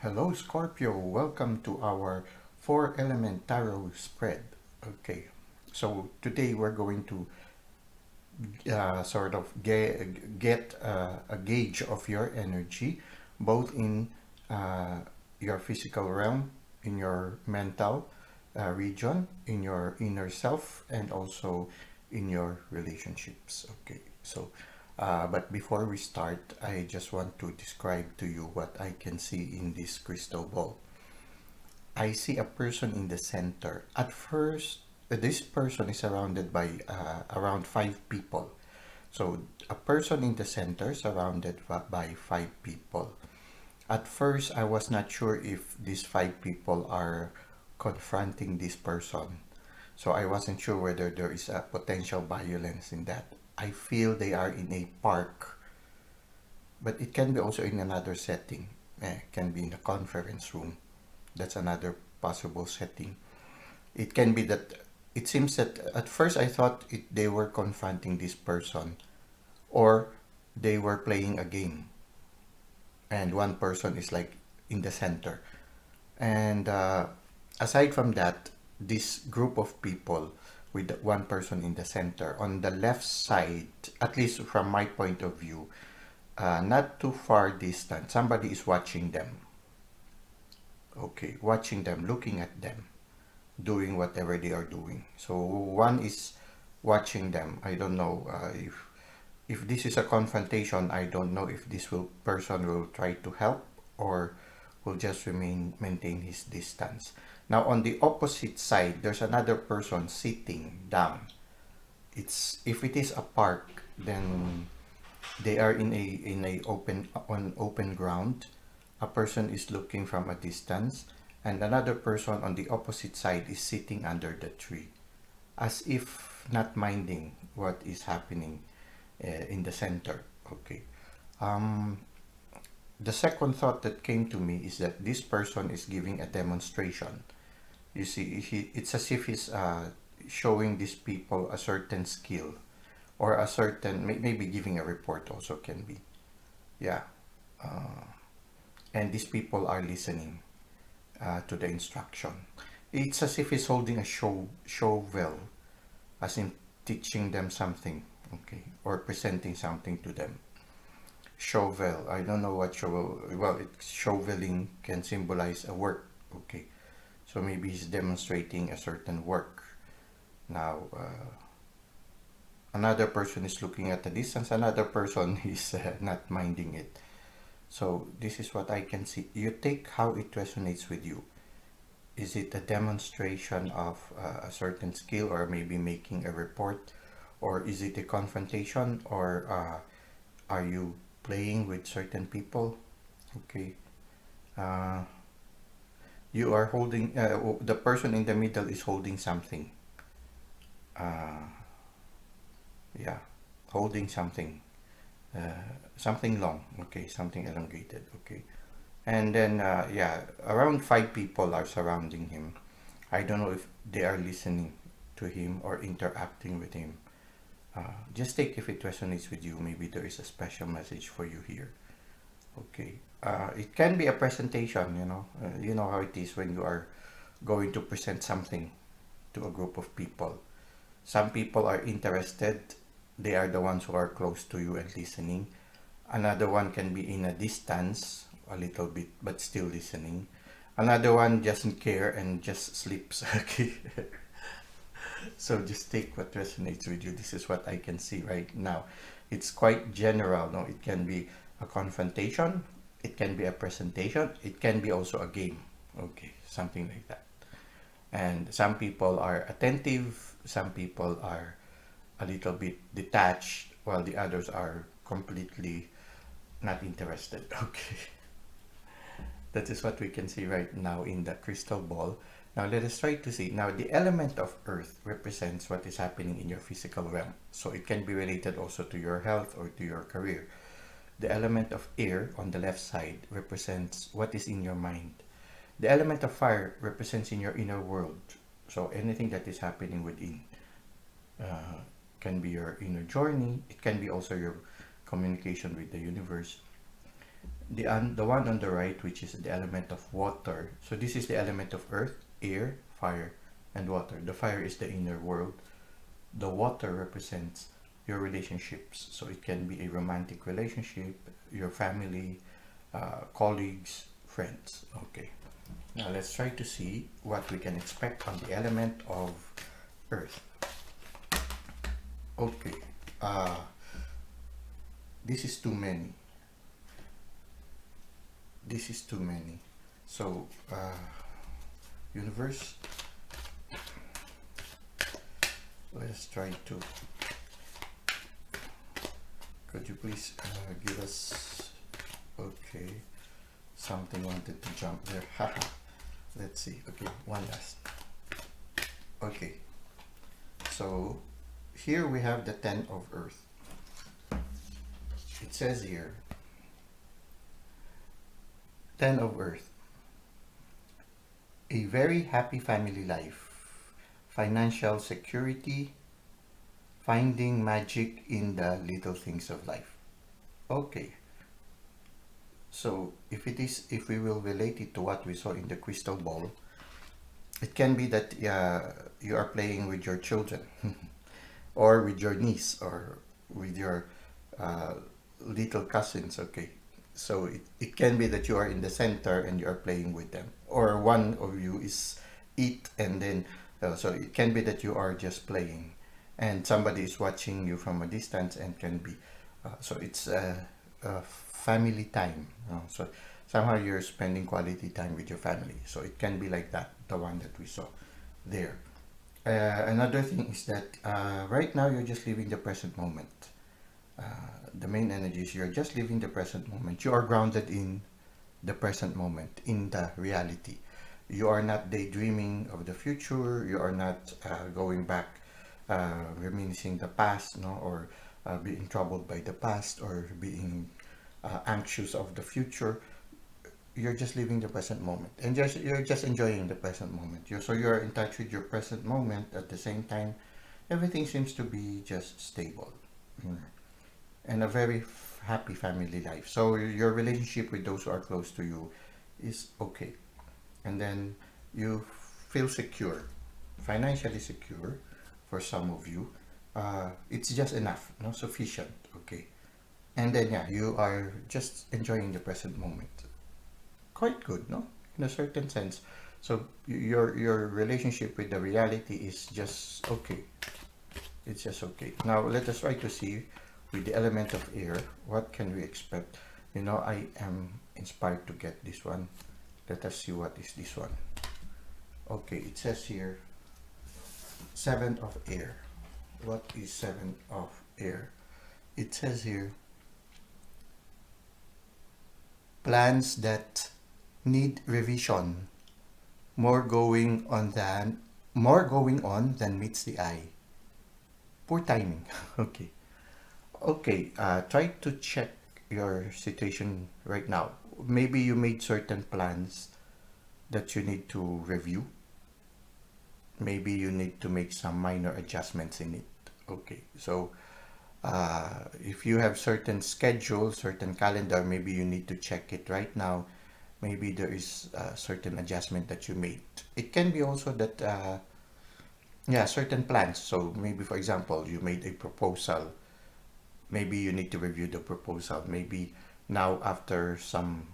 Hello Scorpio, welcome to our 4 element tarot spread. Okay, so today we're going to sort of get a gauge of your energy, both in uh, your physical realm, in your mental region, in your inner self, and also in your relationships. Okay, so but before we start, I just want to describe to you what I can see in this crystal ball. I see a person in the center. At first, this person is surrounded by around 5 people. So, a person in the center surrounded by 5 people. At first, I was not sure if these 5 people are confronting this person. So, I wasn't sure whether there is a potential violence in that. I feel they are in a park, but it can be also in another setting. It can be in a conference room. That's another possible setting. It can be that it seems that at first I thought they were confronting this person, or they were playing a game and one person is like in the center. And aside from that, this group of people with one person in the center, on the left side, at least from my point of view, not too far distant, somebody is watching them. Okay, watching them, looking at them, doing whatever they are doing. So one is watching them. I don't know if this is a confrontation. I don't know if this will person will try to help or will just maintain his distance. Now on the opposite side, there's another person sitting down. It's if it is a park, then they are in a open ground. A person is looking from a distance, and another person on the opposite side is sitting under the tree, as if not minding what is happening in the center. Okay. Um, the second thought that came to me is that this person is giving a demonstration. You see, it's as if he's showing these people a certain skill or a certain, maybe giving a report also can be. Yeah. Uh, and these people are listening to the instruction. It's as if he's holding a shovel, as in teaching them something, okay, or presenting something to them. Shovel, I don't know what shovel, well, shoveling can symbolize a work, okay. So maybe he's demonstrating a certain work. Now, another person is looking at the distance, another person is not minding it. So this is what I can see. You take how it resonates with you. Is it a demonstration of a certain skill, or maybe making a report, or is it a confrontation, or are you playing with certain people? Okay. Uh, you are holding, the person in the middle is holding something. Uh, yeah, holding something. Something long, okay, something elongated, okay. And then, yeah, around 5 people are surrounding him. I don't know if they are listening to him or interacting with him. Just take if it resonates with you. Maybe there is a special message for you here. Okay. It can be a presentation, you know how it is when you are going to present something to a group of people. Some people are interested, they are the ones who are close to you and listening. Another one can be in a distance, a little bit, but still listening. Another one doesn't care and just sleeps. Okay. So just take what resonates with you. This is what I can see right now. It's quite general. No, it can be a confrontation, it can be a presentation, it can be also a game. Okay, something like that. And some people are attentive, some people are a little bit detached, while the others are completely not interested. Okay, that is what we can see right now in the crystal ball. Now let us try to see. Now the element of earth represents what is happening in your physical realm. So it can be related also to your health or to your career. The element of air on the left side represents what is in your mind. The element of fire represents in your inner world. So anything that is happening within uh, can be your inner journey. It can be also your communication with the universe. The one on the right, which is the element of water. So this is the element of earth, air, fire, and water. The fire is the inner world. The water represents your relationships. So it can be a romantic relationship, your family, colleagues, friends. Okay. Now let's try to see what we can expect on the element of earth. Okay. This is too many. This is too many. So, universe, let's try to. Could you please give us. Okay. Something wanted to jump there. Haha. Let's see. Okay, one last. Okay. So, here we have the 10 of earth. It says here 10 of earth, a very happy family life, financial security, finding magic in the little things of life. Okay, so if we will relate it to what we saw in the crystal ball, it can be that you are playing with your children or with your niece or with your uh, little cousins. Okay, so it can be that you are in the center and you are playing with them, or one of you is it, and then so it can be that you are just playing and somebody is watching you from a distance, and can be so it's a family time, so somehow you're spending quality time with your family, so it can be like that, the one that we saw there. Another thing is that right now you're just living the present moment. uh, the main energy is you're just living the present moment. You are grounded in the present moment, in the reality. You are not daydreaming of the future. You are not going back, reminiscing the past, no, or being troubled by the past, or being anxious of the future. You're just living the present moment, and you're just enjoying the present moment. So you're in touch with your present moment. At the same time, everything seems to be just stable. Mm. And a very happy family life. So your relationship with those who are close to you is okay. And then you feel secure, financially secure for some of you. It's just enough, no, sufficient, okay. And then yeah, you are just enjoying the present moment. Quite good, no? In a certain sense. So your relationship with the reality is just okay. It's just okay. Now let us try to see with the element of air, what can we expect? I am inspired to get this one. Let us see what is this one. Okay, it says here, 7 of air. What is 7 of air? It says here, plans that need revision, more going on than meets the eye. Poor timing. Okay. Okay, try to check your situation right now. Maybe you made certain plans that you need to review. Maybe you need to make some minor adjustments in it. Okay, so if you have certain schedule, certain calendar, maybe you need to check it right now. Maybe there is a certain adjustment that you made. It can be also that, yeah, certain plans. So maybe, for example, you made a proposal. Maybe you need to review the proposal. Maybe now, after some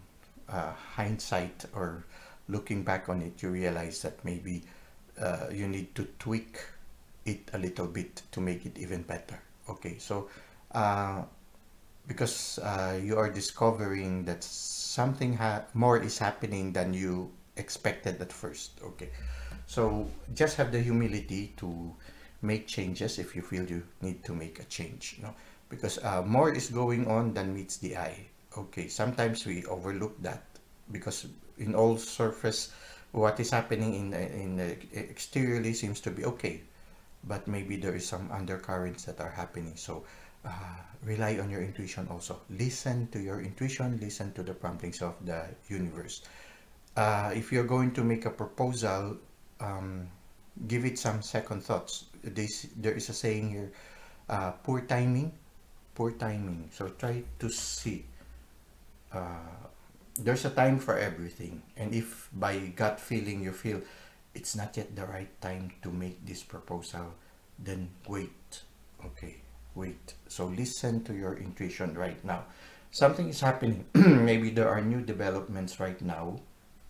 hindsight or looking back on it, you realize that maybe you need to tweak it a little bit to make it even better. Okay, so uh, because you are discovering that something more is happening than you expected at first. Okay, so just have the humility to make changes if you feel you need to make a change. Because more is going on than meets the eye. Okay, sometimes we overlook that because in all surface, what is happening in the exteriorly seems to be okay, but maybe there is some undercurrents that are happening. So rely on your intuition also. Listen to your intuition, listen to the promptings of the universe. If you're going to make a proposal, um, give it some second thoughts. There is a saying here, poor timing, poor timing. So try to see there's a time for everything. And if by gut feeling you feel it's not yet the right time to make this proposal, then wait. Okay, wait. So listen to your intuition right now. Something is happening. Maybe there are new developments right now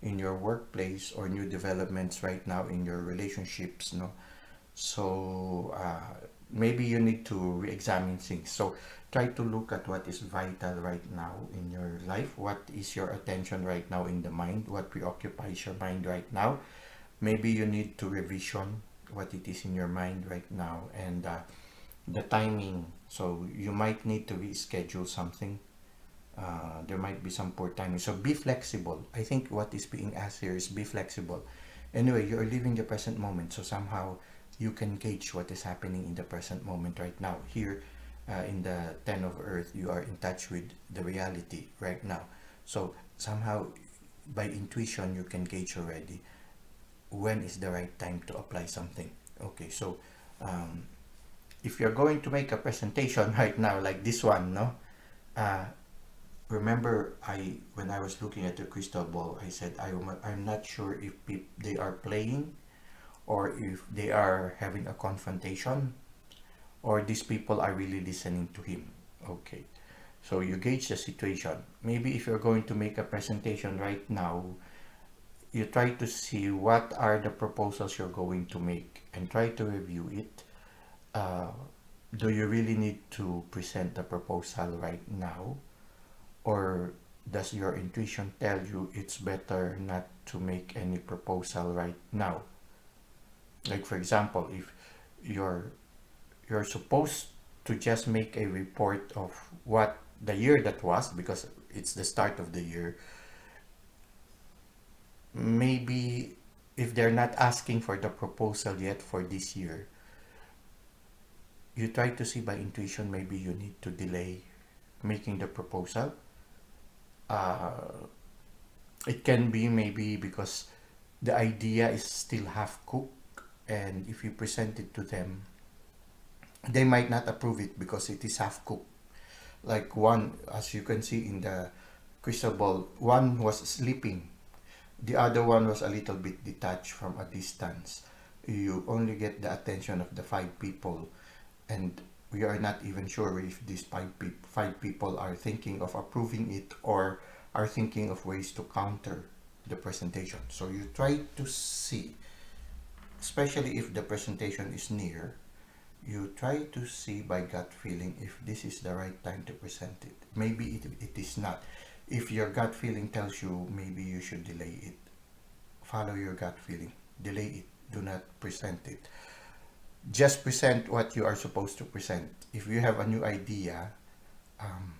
in your workplace, or new developments right now in your relationships, no? So maybe you need to re-examine things. So try to look at what is vital right now in your life. What is your attention right now in the mind? What preoccupies your mind right now? Maybe you need to revision what it is in your mind right now, and the timing. So you might need to reschedule something. There might be some poor timing. So be flexible. I think what is being asked here is be flexible. Anyway, you're living the present moment. So somehow you can gauge what is happening in the present moment right now. Here in the 10 of Earth, you are in touch with the reality right now. So somehow by intuition, you can gauge already when is the right time to apply something. Okay, so if you're going to make a presentation right now like this one, no? Uh, Remember, when I was looking at the crystal ball, I said I'm not sure if they are playing, or if they are having a confrontation, or these people are really listening to him. Okay, so you gauge the situation. Maybe if you're going to make a presentation right now, you try to see what are the proposals you're going to make and try to review it. Uh, do you really need to present the proposal right now? Or does your intuition tell you it's better not to make any proposal right now? Like for example, if you're you're supposed to just make a report of what the year that was, because it's the start of the year, maybe if they're not asking for the proposal yet for this year, you try to see by intuition, maybe you need to delay making the proposal. uh, it can be maybe because the idea is still half cooked, and if you present it to them, they might not approve it because it is half cooked. Like one, as you can see in the crystal ball, one was sleeping, the other one was a little bit detached from a distance. You only get the attention of the five people, and we are not even sure if these five people are thinking of approving it, or are thinking of ways to counter the presentation. So you try to see, especially if the presentation is near, you try to see by gut feeling if this is the right time to present it. Maybe it is not. If your gut feeling tells you maybe you should delay it, follow your gut feeling. Delay it. Do not present it. Just present what you are supposed to present. If you have a new idea, um,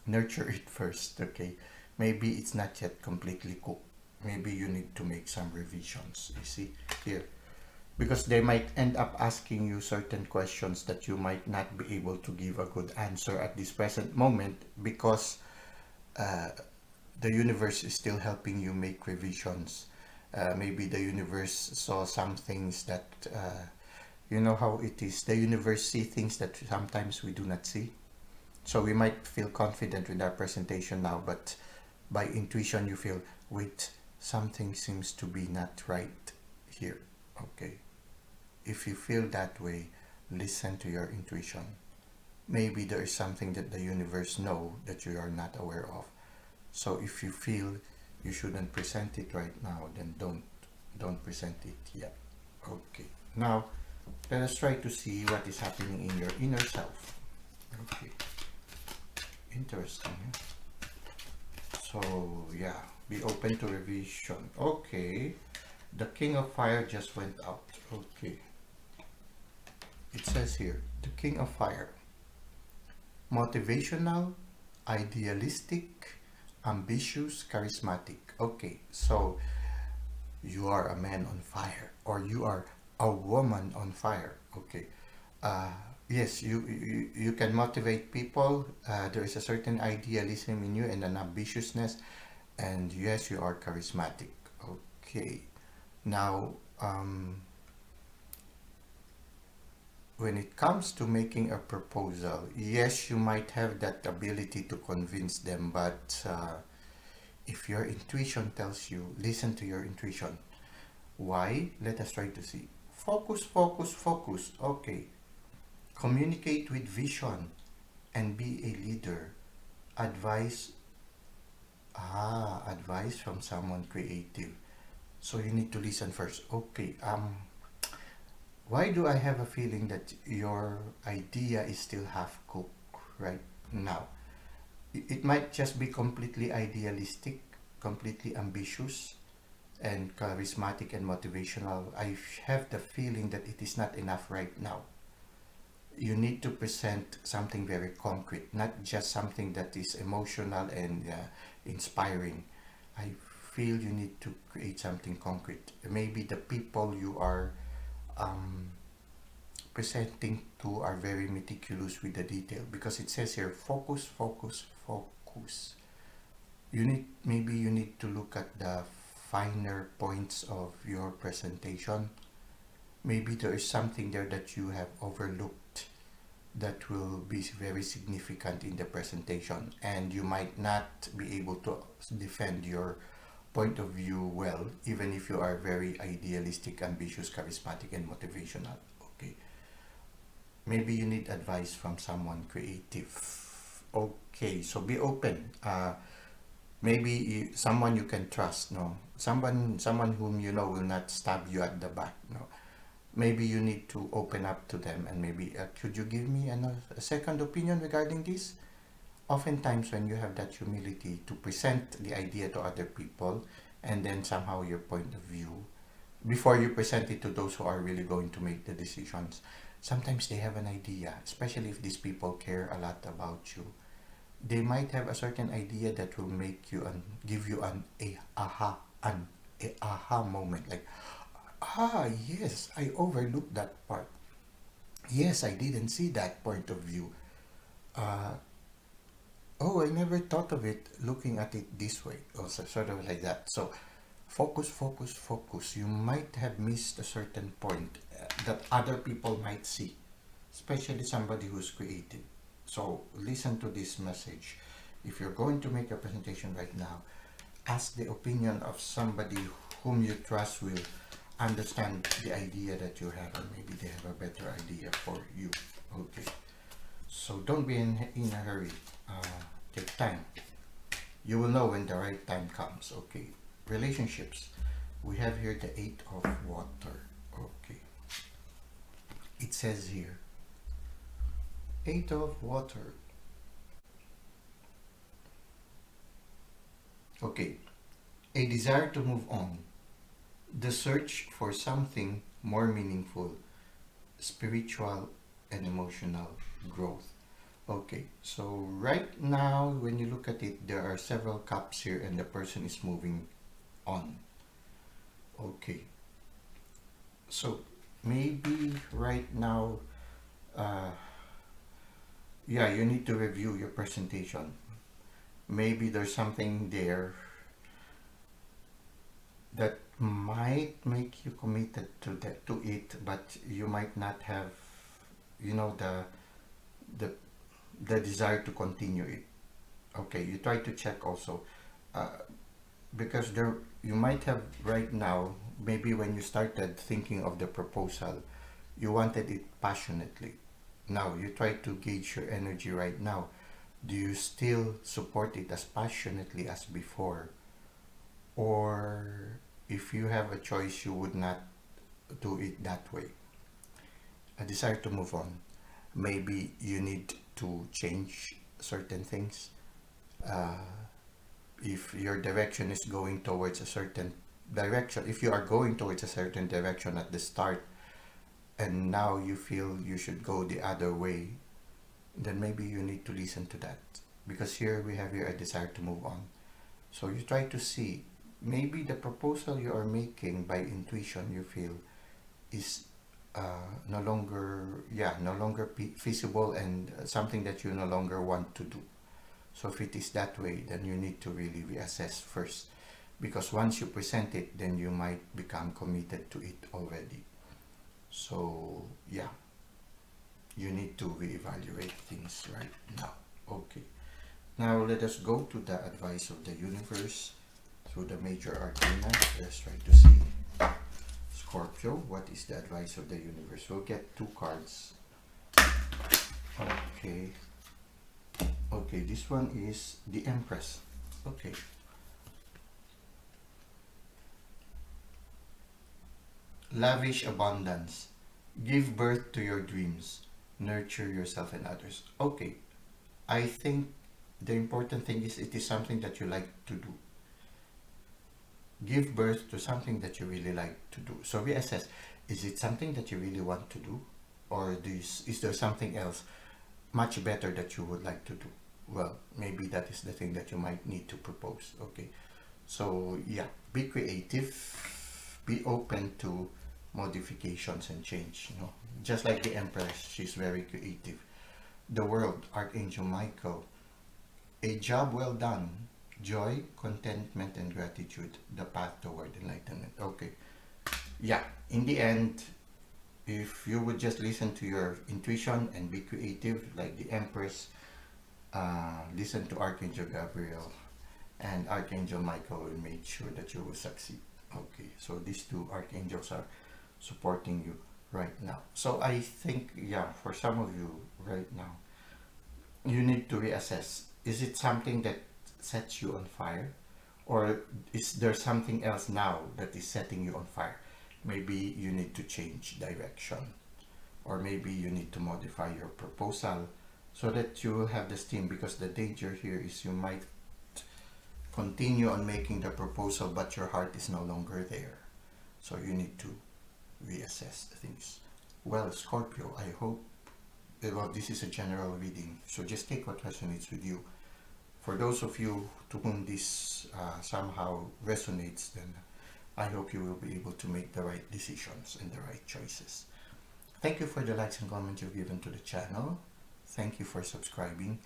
nurture it first, okay? Maybe it's not yet completely cooked. Maybe you need to make some revisions, you see, here. Because they might end up asking you certain questions that you might not be able to give a good answer at this present moment, because uh, the universe is still helping you make revisions. Maybe the universe saw some things that, you know how it is, the universe see things that sometimes we do not see. So we might feel confident with our presentation now, but by intuition you feel, wait, something seems to be not right here. Okay, if you feel that way, listen to your intuition. Maybe there is something that the universe know that you are not aware of. So if you feel you shouldn't present it right now, then don't present it yet. Okay, now let us try to see what is happening in your inner self. Okay, interesting. So yeah, be open to revision. Okay, the King of Fire just went out. Okay, it says here, the King of Fire, motivational, idealistic, ambitious, charismatic. Okay, so you are a man on fire, or you are a woman on fire. Okay, uh, yes, you can motivate people. There is a certain idealism in you and an ambitiousness, and yes, you are charismatic. Okay, now when it comes to making a proposal, yes, you might have that ability to convince them, but if your intuition tells you, listen to your intuition. Why? Let us try to see. Focus, focus, focus. Okay. Communicate with vision and be a leader. Advice, advice from someone creative. So you need to listen first. Okay, why do I have a feeling that your idea is still half cooked right now? It might just be completely idealistic, completely ambitious, and charismatic and motivational. I have the feeling that it is not enough right now. You need to present something very concrete, not just something that is emotional and inspiring. I feel you need to create something concrete. Maybe the people you are um, presenting to are very meticulous with the detail, because it says here focus, focus, focus. Maybe you need to look at the finer points of your presentation. Maybe there is something there that you have overlooked that will be very significant in the presentation, and you might not be able to defend your point of view well, even if you are very idealistic, ambitious, charismatic, and motivational. Okay, maybe you need advice from someone creative. Okay, so be open. Maybe someone you can trust. No, someone whom you know will not stab you at the back. No, maybe you need to open up to them, and maybe could you give me a second opinion regarding this? Oftentimes when you have that humility to present the idea to other people, and then somehow your point of view, before you present it to those who are really going to make the decisions, sometimes they have an idea, especially if these people care a lot about you. They might have a certain idea that will make you and give you an aha moment, like, yes, I overlooked that part. Yes, I didn't see that point of view. Uh, oh, I never thought of it looking at it this way. Also, sort of like that. So, focus, focus, focus. You might have missed a certain point that other people might see, especially somebody who's creative. So, listen to this message. If you're going to make a presentation right now, ask the opinion of somebody whom you trust will understand the idea that you have, and maybe they have a better idea for you. Okay, so don't be in a hurry. Take time. You will know when the right time comes. Okay, relationships. We have here the 8 of water. Okay, it says here 8 of water. Okay, a desire to move on, the search for something more meaningful, spiritual and emotional growth. Okay, so right now when you look at it, there are several cups here and the person is moving on. Okay, so maybe right now, uh, yeah, you need to review your presentation. Maybe there's something there that might make you committed to it, but you might not have, the the desire to continue it. Okay, you try to check also, uh, because there you might have right now, maybe when you started thinking of the proposal, you wanted it passionately. Now you try to gauge your energy right now. Do you still support it as passionately as before? Or if you have a choice, you would not do it that way? A desire to move on. Maybe you need to change certain things. Uh, if your direction is going towards a certain direction, if you are going towards a certain direction at the start, and now you feel you should go the other way, then maybe you need to listen to that. Because here we have here a desire to move on. So you try to see, maybe the proposal you are making by intuition, you feel is no longer feasible, and something that you no longer want to do. So if it is that way, then you need to really reassess first, because once you present it, then you might become committed to it already. So yeah, you need to reevaluate things right now. Okay. Now let us go to the advice of the universe through the major arcana. Let's try to see, Scorpio, what is the advice of the universe? We'll get 2 cards. Okay. Okay, this one is the Empress. Okay. Lavish abundance. Give birth to your dreams. Nurture yourself and others. Okay. I think the important thing is it is something that you like to do. Give birth to something that you really like to do. So reassess. Is it something that you really want to do? Or is there something else much better that you would like to do? Well, maybe that is the thing that you might need to propose. Okay. So yeah, be creative. Be open to modifications and change. You know, just like the Empress, she's very creative. The World, Archangel Michael. A job well done. Joy, contentment, and gratitude. The path toward enlightenment. Okay. Yeah, in the end, if you would just listen to your intuition and be creative, like the Empress, listen to Archangel Gabriel and Archangel Michael will make sure that you will succeed. Okay, so these 2 archangels are supporting you right now. So I think, yeah, for some of you right now, you need to reassess. Is it something that sets you on fire? Or is there something else now that is setting you on fire? Maybe you need to change direction. Or maybe you need to modify your proposal so that you will have the steam, because the danger here is you might continue on making the proposal but your heart is no longer there. So you need to reassess things. Well, Scorpio, I hope, well, this is a general reading, so just take what resonates with you. For those of you to whom this somehow resonates, then I hope you will be able to make the right decisions and the right choices. Thank you for the likes and comments you've given to the channel. Thank you for subscribing.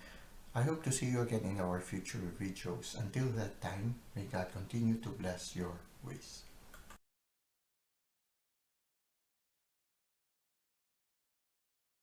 I hope to see you again in our future videos. Until that time, may God continue to bless your ways.